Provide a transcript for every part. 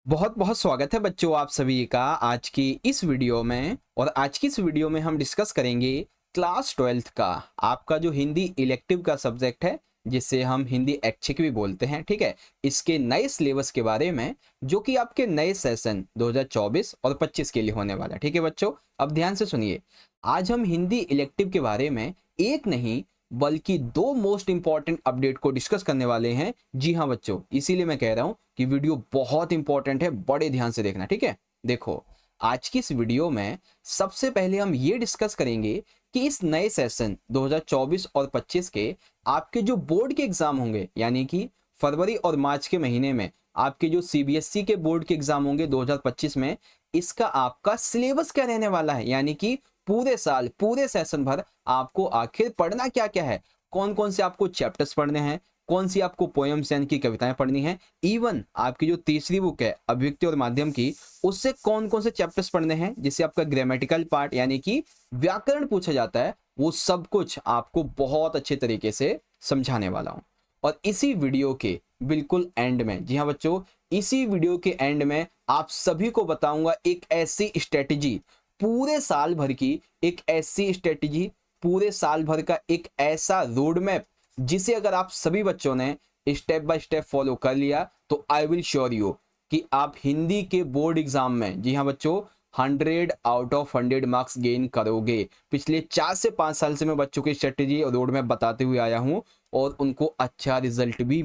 बहुत बहुत स्वागत है बच्चों आप सभी का आज की इस वीडियो में। और आज की इस वीडियो में हम डिस्कस करेंगे क्लास 12th का आपका जो हिंदी इलेक्टिव का सब्जेक्ट है, जिसे हम हिंदी ऐच्छिक भी बोलते हैं। ठीक है, इसके नए सिलेबस के बारे में जो कि आपके नए सेशन 2024 और 25 के लिए होने वाला है। ठीक है बच्चों, अब ध्यान से सुनिए। आज हम हिंदी इलेक्टिव के बारे में एक नहीं बल्कि दो मोस्ट इंपॉर्टेंट अपडेट को डिस्कस करने वाले हैं। जी हाँ बच्चों, इसीलिए मैं कह रहा हूं कि वीडियो बहुत इंपॉर्टेंट है, बड़े ध्यान से देखना। ठीक है, देखो आज की इस वीडियो में सबसे पहले हम ये डिस्कस करेंगे कि इस नए सेशन 2024 और 25 के आपके जो बोर्ड के एग्जाम होंगे, यानी कि फरवरी और मार्च के महीने में आपके जो सीबीएसई के बोर्ड के एग्जाम होंगे 2025 में, इसका आपका सिलेबस क्या रहने वाला है। यानी कि पूरे साल पूरे सेशन भर आपको आखिर पढ़ना क्या क्या है, कौन कौन से आपको चैप्टर्स पढ़ने हैं, कौन सी आपको पोएम्स यानी कि कविताएं पढ़नी है। इवन आपकी जो तीसरी बुक है अभिव्यक्ति और माध्यम की, उससे कौन कौन से चैप्टर्स पढ़ने हैं, जिससे आपका ग्रामेटिकल पार्ट यानी कि व्याकरण पूछा जाता है, वो सब कुछ आपको बहुत अच्छे तरीके से समझाने वाला हूं। और इसी वीडियो के बिल्कुल एंड में, जी हाँ बच्चों, इसी वीडियो के एंड में आप सभी को बताऊंगा एक ऐसी स्ट्रेटेजी पूरे साल भर की, एक ऐसी स्ट्रेटेजी पूरे साल भर का, एक ऐसा रोड मैप जिसे अगर आप सभी बच्चों ने स्टेप बाय स्टेप फॉलो कर लिया तो आई विल श्योर यू कि आप हिंदी के बोर्ड एग्जाम में, जी हाँ बच्चों, 100 आउट ऑफ 100 मार्क्स गेन करोगे। पिछले 4 से 5 साल से मैं बच्चों की स्ट्रेटेजी और रोड मैप बताते हुए आया हूं और उनको अच्छा रिजल्ट भी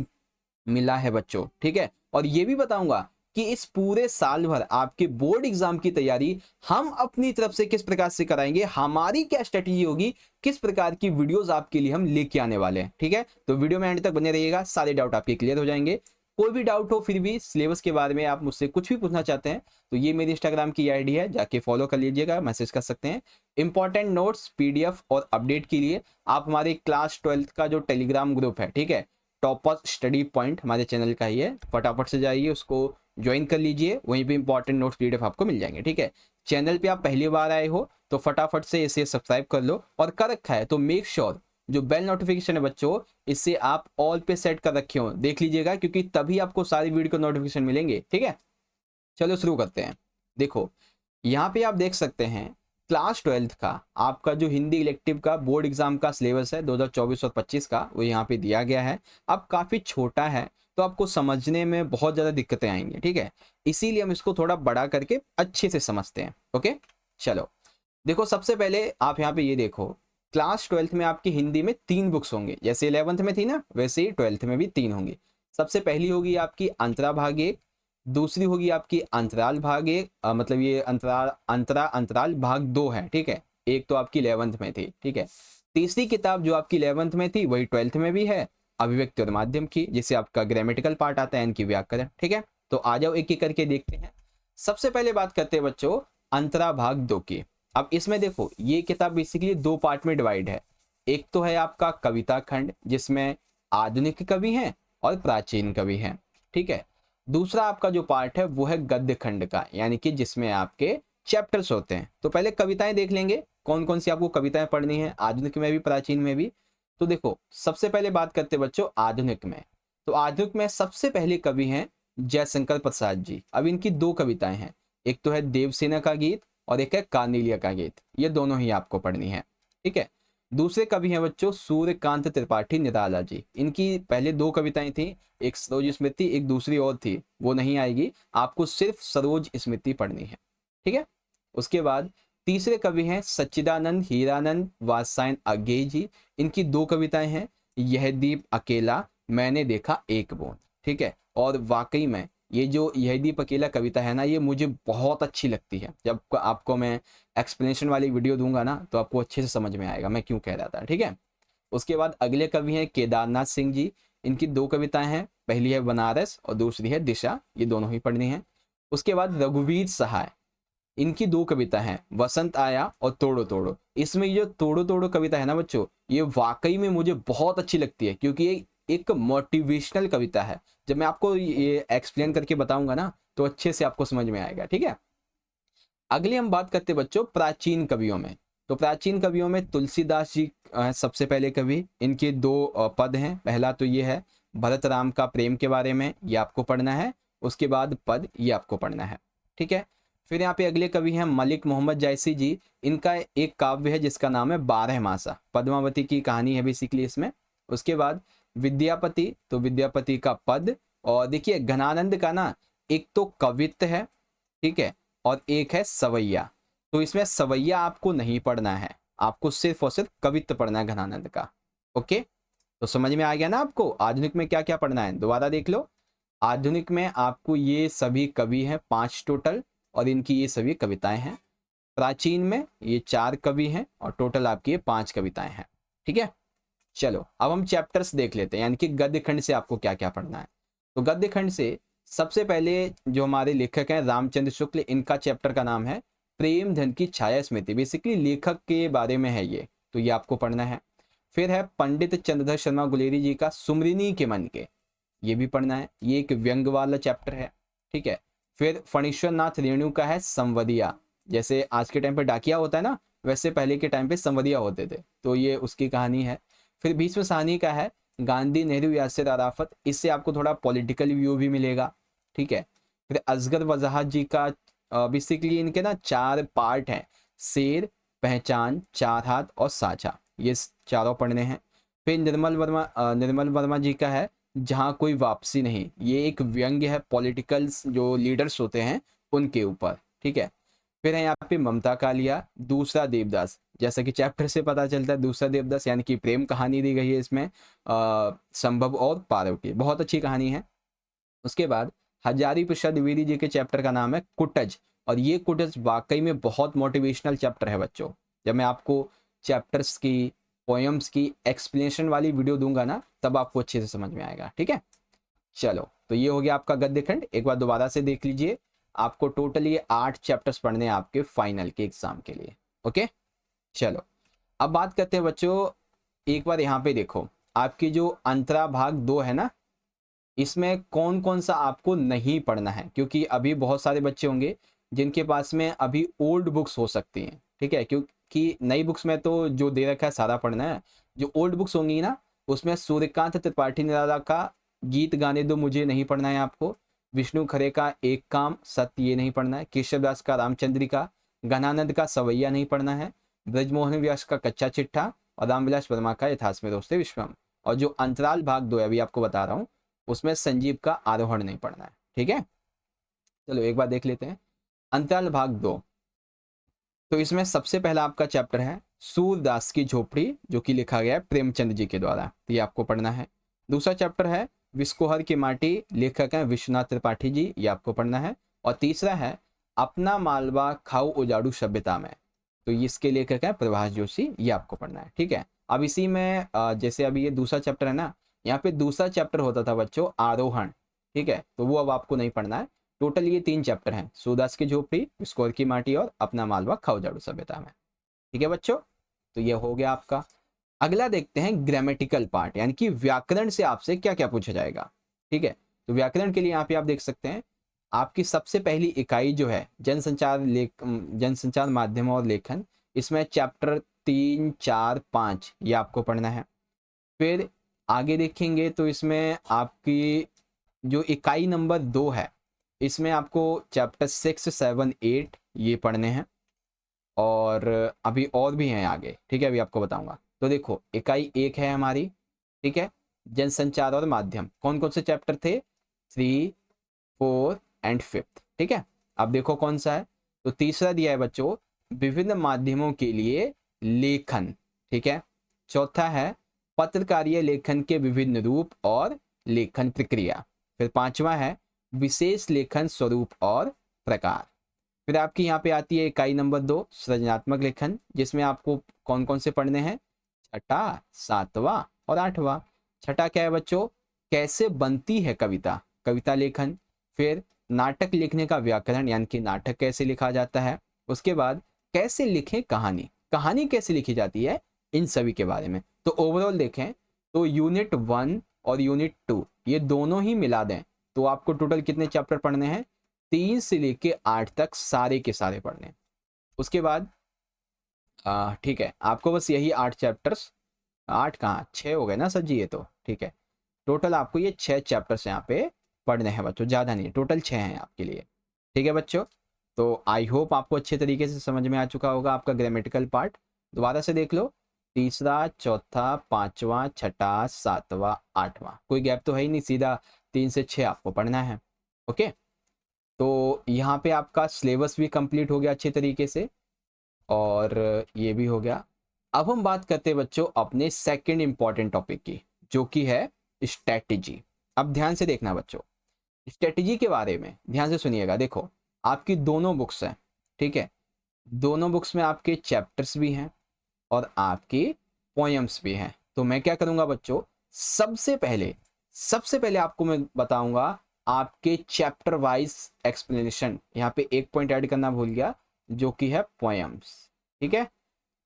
मिला है बच्चों। ठीक है, और ये भी बताऊंगा कि इस पूरे साल भर आपके बोर्ड एग्जाम की तैयारी हम अपनी तरफ से किस प्रकार से कराएंगे, हमारी क्या स्ट्रेटेजी होगी, किस प्रकार की वीडियोस आपके लिए हम लेके आने वाले हैं। ठीक है, तो वीडियो में एंड तक बने रहिएगा, सारे डाउट आपके क्लियर हो जाएंगे। कोई भी डाउट हो, फिर भी सिलेबस के बारे में आप मुझसे कुछ भी पूछना चाहते हैं तो ये मेरी इंस्टाग्राम की आईडी है, जाके फॉलो कर लीजिएगा, मैसेज कर सकते हैं। इंपॉर्टेंट नोट्स, पीडीएफ और अपडेट के लिए आप हमारे क्लास 12th का जो टेलीग्राम ग्रुप है, ठीक है, टॉपर स्टडी पॉइंट हमारे चैनल का ही है, फटाफट से जाइए उसको ज्वाइन कर लीजिए, वहीं पे इंपॉर्टेंट नोट्स पीडीएफ आपको मिल जाएंगे। ठीक है, चैनल पे आप पहली बार आए हो तो फटाफट से इसे सब्सक्राइब कर लो, और कर रखा है तो मेक श्योर जो बेल नोटिफिकेशन है बच्चों, इसे आप ऑल पे सेट कर रखे हो, देख लीजिएगा, क्योंकि तभी आपको सारी वीडियो के नोटिफिकेशन मिलेंगे। ठीक है, चलो शुरू करते हैं। देखो यहाँ पे आप देख सकते हैं क्लास 12th का आपका जो हिंदी इलेक्टिव का बोर्ड एग्जाम का सिलेबस है 2024 और 25 का, वो यहाँ पे दिया गया है। अब काफ़ी छोटा है तो आपको समझने में बहुत ज़्यादा दिक्कतें आएंगी। ठीक है, इसीलिए हम इसको थोड़ा बड़ा करके अच्छे से समझते हैं। ओके, चलो देखो, सबसे पहले आप यहाँ पे ये देखो, क्लास 12th में आपकी हिंदी में 3 बुक्स होंगे, जैसे 11th में थी ना, वैसे ही 12th में भी 3 होंगी। सबसे पहली होगी आपकी अंतरा भाग एक, दूसरी होगी आपकी अंतराल भाग एक, मतलब ये अंतराल भाग 2 है। ठीक है, एक तो आपकी 11th में थी। ठीक है, तीसरी किताब जो आपकी 11th में थी वही 12th में भी है, अभिव्यक्ति और माध्यम की, जिसे आपका ग्रामेटिकल पार्ट आता है, इनकी व्याकरण। ठीक है, तो आ जाओ एक एक करके देखते हैं। सबसे पहले बात करते हैं बच्चों अंतरा भाग 2 की। अब इसमें देखो ये किताब बेसिकली 2 पार्ट में डिवाइड है। एक तो है आपका कविता खंड, जिसमें आधुनिक कवि हैं और प्राचीन कवि हैं। ठीक है, दूसरा आपका जो पार्ट है वो है गद्य खंड का, यानी कि जिसमें आपके चैप्टर्स होते हैं। तो पहले कविताएं देख लेंगे, कौन कौन सी आपको कविताएं पढ़नी है, आधुनिक में भी प्राचीन में भी। तो देखो सबसे पहले बात करते हैं बच्चों आधुनिक में। तो आधुनिक में सबसे पहले कवि हैं जयशंकर प्रसाद जी। अब इनकी 2 कविताएं हैं, एक तो है देवसेना का गीत और एक है कार्नेलिया का गीत, ये दोनों ही आपको पढ़नी है। ठीक है, दूसरे कवि हैं बच्चों सूर्यकांत त्रिपाठी निराला जी। इनकी पहले 2 कविताएं थी, एक सरोज स्मृति, एक दूसरी और थी, वो नहीं आएगी, आपको सिर्फ सरोज स्मृति पढ़नी है। ठीक है, उसके बाद तीसरे कवि हैं सच्चिदानंद हीरानंद वात्स्यायन अज्ञेय जी। इनकी 2 कविताएं हैं, यह दीप अकेला, मैंने देखा एक बूंद। ठीक है, और वाकई में ये जो यह दीप अकेला कविता है ना, ये मुझे बहुत अच्छी लगती है। जब आपको मैं एक्सप्लेनेशन वाली वीडियो दूंगा ना तो आपको अच्छे से समझ में आएगा मैं क्यों कह रहा था। ठीक है, उसके बाद अगले कवि हैं केदारनाथ सिंह जी। इनकी 2 कविताएं हैं, पहली है बनारस और दूसरी है दिशा, ये दोनों ही पढ़नी है। उसके बाद रघुवीर सहाय, इनकी 2 कविता हैं वसंत आया और तोड़ो तोड़ो। इसमें ये जो तोड़ो तोड़ो कविता है ना बच्चों, ये वाकई में मुझे बहुत अच्छी लगती है, क्योंकि ये एक मोटिवेशनल कविता है। जब मैं आपको ये एक्सप्लेन करके बताऊंगा ना तो अच्छे से आपको समझ में आएगा। ठीक है, अगले हम बात करते हैं बच्चों प्राचीन कवियों में। तो प्राचीन कवियों में तुलसीदास जी सबसे पहले कवि। इनके 2 पद हैं, पहला तो ये है भरत राम का प्रेम के बारे में, ये आपको पढ़ना है। उसके बाद पद, ये आपको पढ़ना है। ठीक है। फिर यहाँ पे अगले कवि हैं मलिक मोहम्मद जायसी जी। इनका एक काव्य है जिसका नाम है 12 मासा, पद्मावती की कहानी है बेसिकली इसमें। उसके बाद विद्यापति, तो विद्यापति का पद। और देखिए घनानंद का ना एक तो कवित्त है, ठीक है, और एक है सवैया। तो इसमें सवैया आपको नहीं पढ़ना है, आपको सिर्फ और सिर्फ कवित्त पढ़ना है घनानंद का। ओके, तो समझ में आ गया ना आपको आधुनिक में क्या क्या पढ़ना है। दोबारा देख लो, आधुनिक में आपको ये सभी कवि हैं 5 टोटल, और इनकी ये सभी कविताएं हैं। प्राचीन में ये 4 कवि हैं और टोटल आपकी ये 5 कविताएं हैं। ठीक है, चलो अब हम चैप्टर्स देख लेते हैं, यानी कि गद्य खंड से आपको क्या क्या पढ़ना है। तो गद्य खंड से सबसे पहले जो हमारे लेखक हैं रामचंद्र शुक्ल, इनका चैप्टर का नाम है प्रेम धन की छाया स्मृति। बेसिकली लेखक के बारे में है ये, तो ये आपको पढ़ना है। फिर है पंडित चंद्रधर शर्मा गुलेरी जी का सुमरिनी के मन के, ये भी पढ़ना है, ये एक व्यंग वाला चैप्टर है। ठीक है। फिर फणीश्वर नाथ रेणु का है संवदिया, जैसे आज के टाइम पे डाकिया होता है ना, वैसे पहले के टाइम पे संवदिया होते थे, तो ये उसकी कहानी है। फिर भीष्म साहनी का है गांधी नेहरू यासिर अराफत, इससे आपको थोड़ा पॉलिटिकल व्यू भी मिलेगा। ठीक है। फिर असगर वजाहत जी का बेसिकली इनके ना 4 पार्ट हैं, शेर, पहचान, 4 हाथ और साझा, ये चारों पढ़ने हैं। फिर निर्मल वर्मा जी का है जहाँ कोई वापसी नहीं, ये एक व्यंग्य है पॉलिटिकल्स जो लीडर्स होते हैं उनके ऊपर। ठीक है। फिर है यहाँ पे ममता कालिया दूसरा देवदास, जैसा कि चैप्टर से पता चलता है दूसरा देवदास यानी कि प्रेम कहानी दी गई है इसमें, संभव और पारव की, बहुत अच्छी कहानी है। उसके बाद हजारी प्रसाद द्विवेदी जी के चैप्टर का नाम है कुटज, और ये कुटज वाकई में बहुत मोटिवेशनल चैप्टर है बच्चों। जब मैं आपको चैप्टर्स की, पोएम्स की एक्सप्लेनेशन वाली वीडियो दूंगा ना, तब आपको अच्छे से समझ में आएगा। ठीक है, चलो तो ये हो गया आपका गद्य खंड, एक बार दोबारा से देख लीजिए। आपको टोटल ये 8 चैप्टर्स पढ़ने हैं आपके फाइनल के एग्जाम के लिए। ओके, चलो अब बात करते हैं बच्चों, एक बार यहाँ पे देखो, आपकी जो अंतरा भाग 2 है ना, इसमें कौन कौन सा आपको नहीं पढ़ना है, क्योंकि अभी बहुत सारे बच्चे होंगे जिनके पास में अभी ओल्ड बुक्स हो सकती हैं। ठीक है, क्योंकि नई बुक्स में तो जो दे रखा है सारा पढ़ना है, जो ओल्ड बुक्स होंगी ना उसमें सूर्यकांत त्रिपाठी निराला का गीत गाने दो मुझे नहीं पढ़ना है आपको, विष्णु खरे का एक काम सत्य ये नहीं पढ़ना है, केशवदास का रामचंद्रिका, घनानंद का सवैया नहीं पढ़ना है, ब्रजमोहन व्यास का कच्चा चिट्ठा और रामविलास वर्मा का यथार्थ में दोस्ते विश्वम। और जो अंतराल भाग 2 है अभी आपको बता रहा हूँ, उसमें संजीव का आरोहण नहीं पढ़ना है। ठीक है, चलो एक बार देख लेते हैं अंतराल भाग 2। तो इसमें सबसे पहला आपका चैप्टर है सूरदास की झोपड़ी, जो कि लिखा गया है प्रेमचंद जी के द्वारा, ये आपको पढ़ना है। दूसरा चैप्टर है विस्कोहर की माटी, लेखक हैं विश्वनाथ त्रिपाठी जी, ये आपको पढ़ना है। और तीसरा है अपना मालवा खाऊ उजाड़ू सभ्यता में, तो इसके लेखक हैं प्रभाष जोशी, ये आपको पढ़ना है। ठीक है, अब इसी में जैसे अभी ये दूसरा चैप्टर है ना, यहाँ पे दूसरा चैप्टर होता था बच्चों आरोहण। ठीक है, तो वो अब आपको नहीं पढ़ना है। टोटल ये 3 चैप्टर हैं, सूरदास की झोपड़ी, विस्कोहर की माटी और अपना मालवा खाऊ उजाड़ू सभ्यता में। ठीक है बच्चों, तो ये हो गया आपका। अगला देखते हैं ग्रामेटिकल पार्ट, यानी कि व्याकरण से आपसे क्या क्या पूछा जाएगा। ठीक है, तो व्याकरण के लिए यहाँ पे आप देख सकते हैं आपकी सबसे पहली इकाई जो है जनसंचार माध्यम और लेखन, इसमें चैप्टर 3, 4, 5 ये आपको पढ़ना है। फिर आगे देखेंगे तो इसमें आपकी जो इकाई नंबर 2 है, इसमें आपको चैप्टर 6, 7, 8 ये पढ़ने हैं, और अभी और भी हैं आगे। ठीक है, अभी आपको बताऊंगा। तो देखो इकाई 1 है हमारी, ठीक है, जनसंचार और माध्यम, कौन कौन से चैप्टर थे, 3, 4 एंड 5। ठीक है, अब देखो कौन सा है, तो तीसरा दिया है बच्चों विभिन्न माध्यमों के लिए लेखन। ठीक है, चौथा है पत्रकारीय लेखन के विभिन्न रूप और लेखन प्रक्रिया। फिर 5वां है विशेष लेखन स्वरूप और प्रकार। फिर आपकी यहाँ पे आती है इकाई नंबर 2 सृजनात्मक लेखन, जिसमें आपको कौन कौन से पढ़ने हैं, 6ठा, 7वां और 8वां। छठा क्या है बच्चों, कैसे बनती है कविता, कविता लेखन। फिर नाटक लिखने का व्याकरण, यानी कि नाटक कैसे लिखा जाता है। उसके बाद कैसे लिखें कहानी, कहानी कैसे लिखी जाती है, इन सभी के बारे में। तो ओवरऑल देखें तो यूनिट 1 और यूनिट 2 ये दोनों ही मिला दें तो आपको टोटल कितने चैप्टर पढ़ने हैं, 3 से लेके 8 तक सारे के सारे पढ़ने। उसके बाद ठीक है, आपको बस यही 8 चैप्टर्स, 8 कहाँ 6 हो गए ना सर जी ये तो। ठीक है, टोटल आपको ये 6 चैप्टर्स यहाँ पे पढ़ने हैं बच्चों, ज़्यादा नहीं, टोटल 6 हैं आपके लिए। ठीक है बच्चों, तो आई होप आपको अच्छे तरीके से समझ में आ चुका होगा आपका ग्रामेटिकल पार्ट। दोबारा से देख लो, तीसरा, चौथा, पांचवा, छठा, सातवां, आठवां, कोई गैप तो है ही नहीं, सीधा 3 से 6 आपको पढ़ना है। ओके, तो यहाँ पे आपका सिलेबस भी कंप्लीट हो गया अच्छे तरीके से, और ये भी हो गया। अब हम बात करते हैं बच्चों अपने सेकंड इंपॉर्टेंट टॉपिक की, जो कि है स्ट्रेटजी। अब ध्यान से देखना बच्चों, स्ट्रेटजी के बारे में ध्यान से सुनिएगा। देखो, आपकी दोनों बुक्स हैं, ठीक है, दोनों बुक्स में आपके चैप्टर्स भी हैं और आपके पोएम्स भी हैं। तो मैं क्या करूंगा बच्चों, सबसे पहले आपको मैं बताऊंगा आपके चैप्टर वाइज एक्सप्लेनेशन। यहाँ पे एक पॉइंट ऐड करना भूल गया, जो कि है पोएम्स। ठीक है,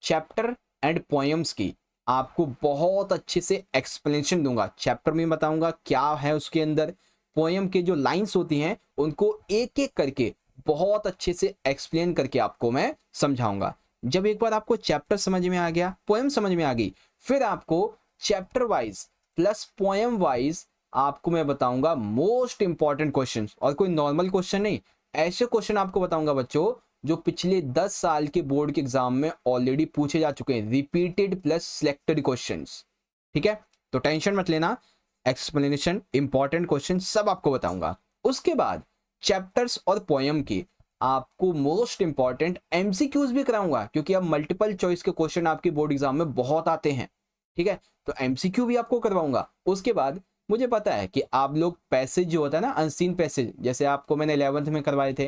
चैप्टर एंड पोएम्स की आपको बहुत अच्छे से एक्सप्लेनेशन दूंगा। चैप्टर में बताऊंगा क्या है उसके अंदर, पोएम के जो लाइंस होती हैं उनको एक एक करके बहुत अच्छे से एक्सप्लेन करके आपको मैं समझाऊंगा। जब एक बार आपको चैप्टर समझ में आ गया, पोएम समझ में आ गई, फिर आपको chapter wise plus poem wise आपको मैं बताऊंगा मोस्ट इंपॉर्टेंट क्वेश्चन, और कोई नॉर्मल क्वेश्चन नहीं, ऐसे क्वेश्चन आपको बताऊंगा बच्चों जो पिछले 10 साल के बोर्ड के एग्जाम में ऑलरेडी पूछे जा चुके हैं, रिपीटेड प्लस सिलेक्टेड क्वेश्चंस। ठीक है, तो टेंशन मत लेना, एक्सप्लेनेशन, इंपॉर्टेंट क्वेश्चन सब आपको बताऊंगा। उसके बाद चैप्टर्स और पोएम की आपको मोस्ट इंपॉर्टेंट एमसीक्यूज भी कराऊंगा, क्योंकि अब मल्टीपल चॉइस के क्वेश्चन आपके बोर्ड एग्जाम में बहुत आते हैं। ठीक है, तो एमसीक्यू भी आपको करवाऊंगा। उसके बाद मुझे पता है कि आप लोग पैसेज जो होता है ना, अनसीन पैसेज, जैसे आपको मैंने 11th में करवाए थे,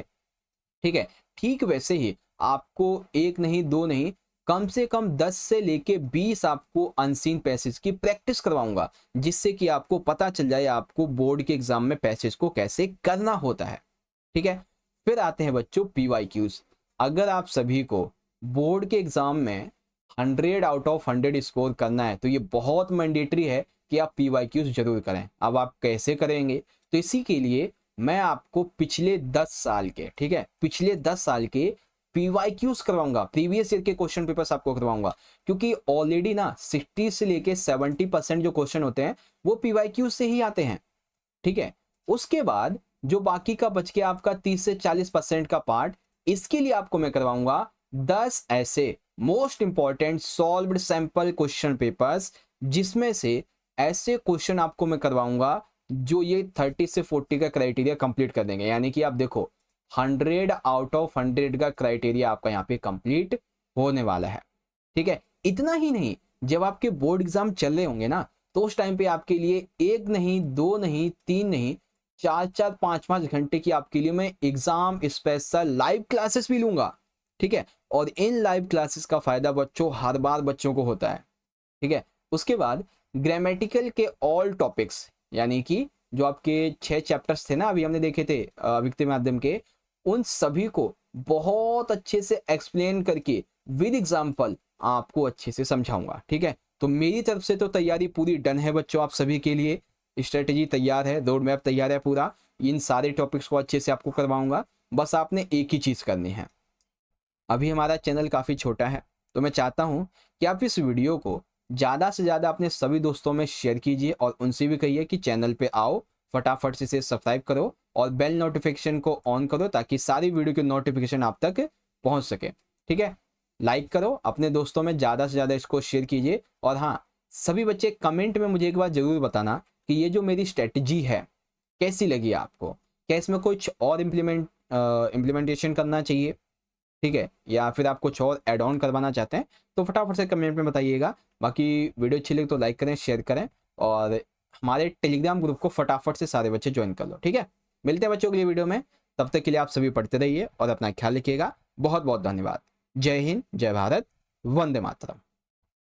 ठीक है, ठीक वैसे ही आपको एक नहीं दो नहीं, कम से कम 10 से लेके 20 आपको अनसीन पैसेज की प्रैक्टिस करवाऊंगा, जिससे कि आपको पता चल जाए आपको बोर्ड के एग्जाम में पैसेज को कैसे करना होता है। ठीक है, फिर आते हैं बच्चों पीवाईक्यूज। अगर आप सभी को बोर्ड के एग्जाम में 100 आउट ऑफ 100 स्कोर करना है, तो ये बहुत मैंडेटरी है कि आप पीवाईक्यूज जरूर करें। अब आप कैसे करेंगे, तो इसी के लिए मैं आपको पिछले 10 साल के, ठीक है, पिछले 10 साल के पीवाईक्यूज करवाऊंगा, प्रीवियस ईयर के क्वेश्चन पेपर्स आपको करवाऊंगा, क्योंकि ऑलरेडी ना 60 से लेके 70% जो क्वेश्चन होते हैं वो पीवाईक्यूज से ही आते हैं। ठीक है, उसके बाद जो बाकी का बच गया आपका 30 से 40% का पार्ट, इसके लिए आपको मैं करवाऊंगा 10 ऐसे most important solved sample question papers, जिसमें से ऐसे क्वेश्चन आपको मैं करवाऊंगा जो ये 30 से 40 का क्राइटेरिया कंप्लीट कर देंगे। यानी कि आप देखो 100 आउट ऑफ 100 का क्राइटेरिया आपका यहाँ पे कंप्लीट होने वाला है। ठीक है, इतना ही नहीं, जब आपके बोर्ड एग्जाम चल रहे होंगे ना, तो उस टाइम पे आपके लिए एक नहीं, दो नहीं, तीन नहीं, 4-4, 5-5 घंटे की आपके लिए मैं एग्जाम स्पेशल लाइव क्लासेस भी लूंगा। ठीक है, और इन लाइव क्लासेस का फायदा बच्चों हर बार बच्चों को होता है। ठीक है, उसके बाद ग्रामेटिकल के ऑल टॉपिक्स, यानी कि जो आपके 6 चैप्टर्स थे ना अभी हमने देखे थे वित्तीय माध्यम के, उन सभी को बहुत अच्छे से एक्सप्लेन करके विद एग्जाम्पल आपको अच्छे से समझाऊंगा। ठीक है, तो मेरी तरफ से तो तैयारी पूरी डन है बच्चों, आप सभी के लिए स्ट्रेटेजी तैयार है, रोड मैप तैयार है पूरा, इन सारे टॉपिक्स को अच्छे से आपको करवाऊंगा। बस आपने एक ही चीज़ करनी है, अभी हमारा चैनल काफ़ी छोटा है, तो मैं चाहता हूँ कि आप इस वीडियो को ज़्यादा से ज़्यादा अपने सभी दोस्तों में शेयर कीजिए, और उनसे भी कहिए कि चैनल पे आओ, फटाफट से इसे सब्सक्राइब करो और बेल नोटिफिकेशन को ऑन करो, ताकि सारी वीडियो की नोटिफिकेशन आप तक पहुँच सके। ठीक है, लाइक करो, अपने दोस्तों में ज़्यादा से ज़्यादा इसको शेयर कीजिए। और हाँ, सभी बच्चे कमेंट में मुझे एक बार ज़रूर बताना कि ये जो मेरी स्ट्रेटजी है कैसी लगी आपको, क्या इसमें कुछ और इम्प्लीमेंटेशन करना चाहिए, ठीक है, या फिर आप कुछ और ऐड ऑन करवाना चाहते हैं, तो फटाफट से कमेंट में बताइएगा। बाकी वीडियो अच्छी लगे तो लाइक करें, शेयर करें, और हमारे टेलीग्राम ग्रुप को फटाफट से सारे बच्चे ज्वाइन कर लो। ठीक है, मिलते हैं बच्चों अगली वीडियो में, तब तक के लिए आप सभी पढ़ते रहिए और अपना ख्याल रखिएगा। बहुत बहुत धन्यवाद। जय हिंद, जय भारत, वंदे मातरम।